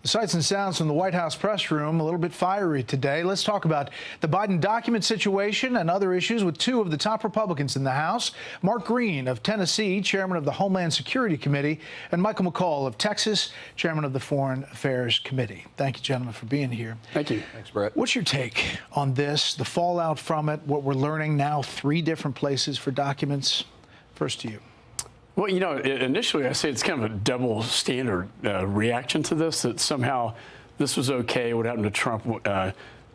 The sights and sounds from the White House press room, a little bit fiery today. Let's talk about the Biden document situation and other issues with two of the top Republicans in the House, Mark Green of Tennessee, chairman of the Homeland Security Committee, and Michael McCaul of Texas, chairman of the Foreign Affairs Committee. Thank you, gentlemen, for being here. Thank you. Thanks, Brett. What's your take on this, the fallout from it, what we're learning now, 3 different places for documents? First to you. Well, you know, initially I say it's kind of a double standard reaction to this, that somehow this was okay, what happened to Trump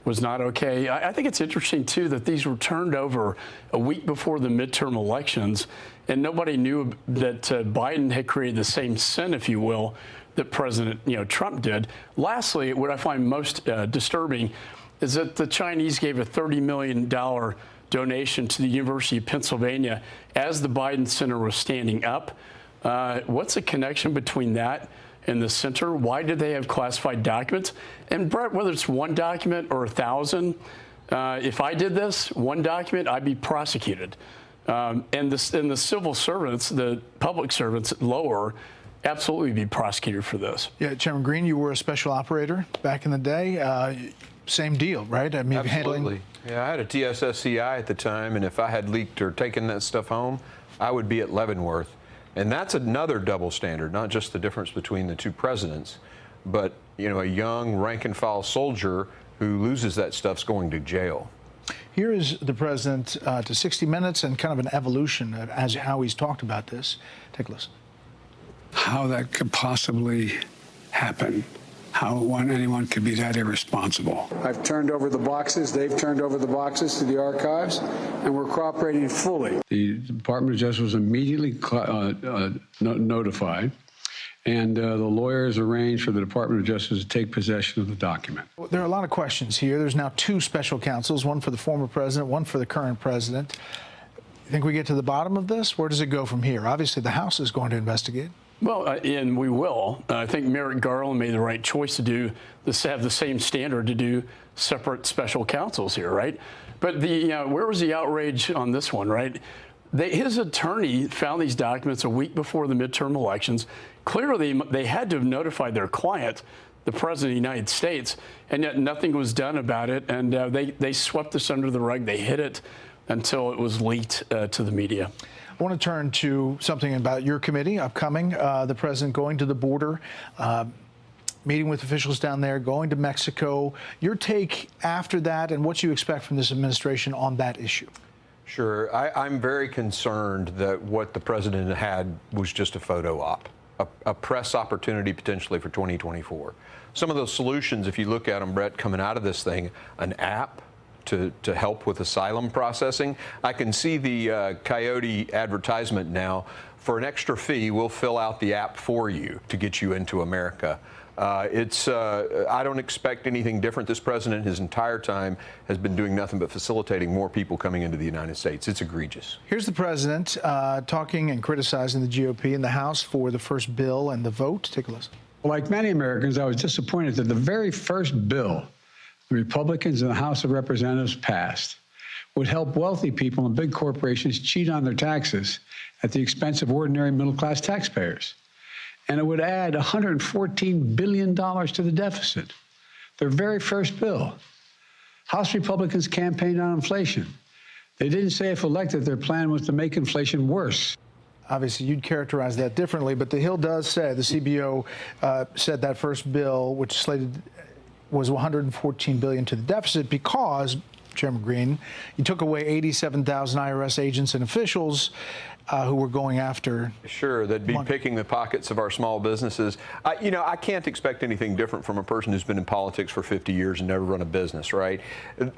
was not okay. I think it's interesting, too, that these were turned over a week before the midterm elections, and nobody knew that Biden had created the same sin, if you will, that President Trump did. Lastly, what I find most disturbing is that the Chinese gave a $30 million donation to the University of Pennsylvania as the Biden Center was standing up. What's the connection between that and the center? Why did they have classified documents? And Brett, whether it's 1 document or 1,000, if I did this, 1 document, I'd be prosecuted. And the civil servants, the public servants lower, absolutely be prosecuted for this. Yeah, Chairman Green, you were a special operator back in the day. Same deal, right? I mean, absolutely. Yeah, I had a TSSCI at the time, and if I had leaked or taken that stuff home, I would be at Leavenworth. And that's another double standard, not just the difference between the 2 presidents, but, a young rank-and-file soldier who loses that stuff's going to jail. Here is the president to 60 Minutes and kind of an evolution of how he's talked about this. Take a listen. How that could possibly happen. How anyone could be that irresponsible. I've turned over the boxes. They've turned over the boxes to the archives, and we're cooperating fully. The Department of Justice was immediately notified, and the lawyers arranged for the Department of Justice to take possession of the document. There are a lot of questions here. There's now 2 special counsels, one for the former president, one for the current president. You think we get to the bottom of this? Where does it go from here? Obviously, the House is going to investigate. Well, and we will. I think Merrick Garland made the right choice to do this, have the same standard to do separate special counsels here, right? But where was the outrage on this one, right? His attorney found these documents a week before the midterm elections. Clearly, they had to have notified their client, the President of the United States, and yet nothing was done about it. And they swept this under the rug. They hid it until it was leaked to the media. I want to turn to something about your committee upcoming, the president going to the border, meeting with officials down there, going to Mexico. Your take after that and what you expect from this administration on that issue. Sure. I'm very concerned that what the president had was just a photo op, a press opportunity potentially for 2024. Some of those solutions, if you look at them, Brett, coming out of this thing, an app to help with asylum processing. I can see the Coyote advertisement now. For an extra fee, we'll fill out the app for you to get you into America. I don't expect anything different. This president, his entire time, has been doing nothing but facilitating more people coming into the United States. It's egregious. Here's the president talking and criticizing the GOP in the House for the first bill and the vote. Take a listen. Like many Americans, I was disappointed that the very first bill the Republicans in the House of Representatives passed would help wealthy people and big corporations cheat on their taxes at the expense of ordinary middle-class taxpayers. And it would add $114 billion to the deficit. Their very first bill. House Republicans campaigned on inflation. They didn't say if elected their plan was to make inflation worse. Obviously, you'd characterize that differently, but the Hill does say, the CBO said that first bill, which slated was $114 billion to the deficit because, Chairman Green, you took away 87,000 IRS agents and officials who were going after. Sure, they'd be picking the pockets of our small businesses. I can't expect anything different from a person who's been in politics for 50 years and never run a business, right?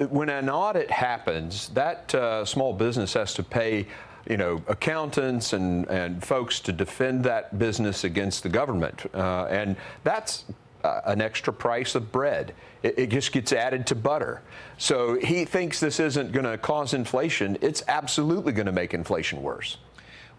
When an audit happens, that small business has to pay accountants and folks to defend that business against the government. And that's an extra price of bread. It just gets added to butter. So he thinks this isn't going to cause inflation. It's absolutely going to make inflation worse.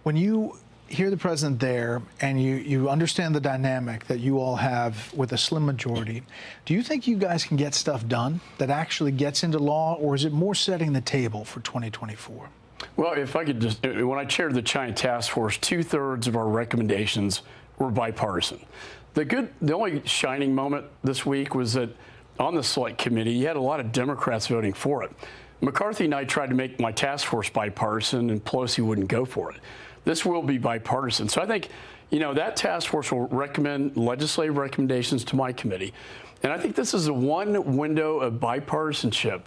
When you hear the president there and you understand the dynamic that you all have with a slim majority, do you think you guys can get stuff done that actually gets into law, or is it more setting the table for 2024? Well, if I could just, when I chaired the China Task Force, 2/3 of our recommendations were bipartisan. The only shining moment this week was that on the Select Committee, you had a lot of Democrats voting for it. McCarthy and I tried to make my task force bipartisan, and Pelosi wouldn't go for it. This will be bipartisan. So I think, that task force will recommend legislative recommendations to my committee. And I think this is the one window of bipartisanship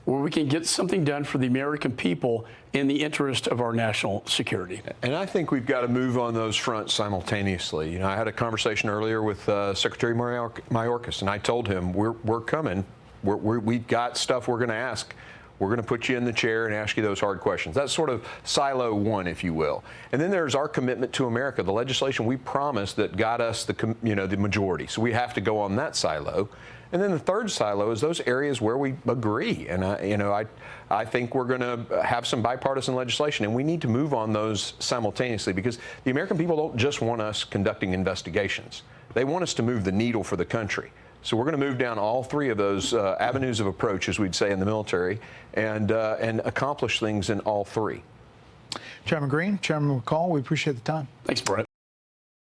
where we can get something done for the American people in the interest of our national security. And I think we've got to move on those fronts simultaneously. I had a conversation earlier with Secretary Mayorkas, and I told him, we're coming. We've got stuff we're going to ask. We're going to put you in the chair and ask you those hard questions. That's sort of silo one, if you will. And then there's our commitment to America, the legislation we promised that got us the majority. So we have to go on that silo. And then the third silo is those areas where we agree. And I think we're going to have some bipartisan legislation, and we need to move on those simultaneously, because the American people don't just want us conducting investigations. They want us to move the needle for the country. So we're going to move down all three of those avenues of approach, as we'd say in the military, and accomplish things in all three. Chairman Green, Chairman McCaul, we appreciate the time. Thanks, Brett.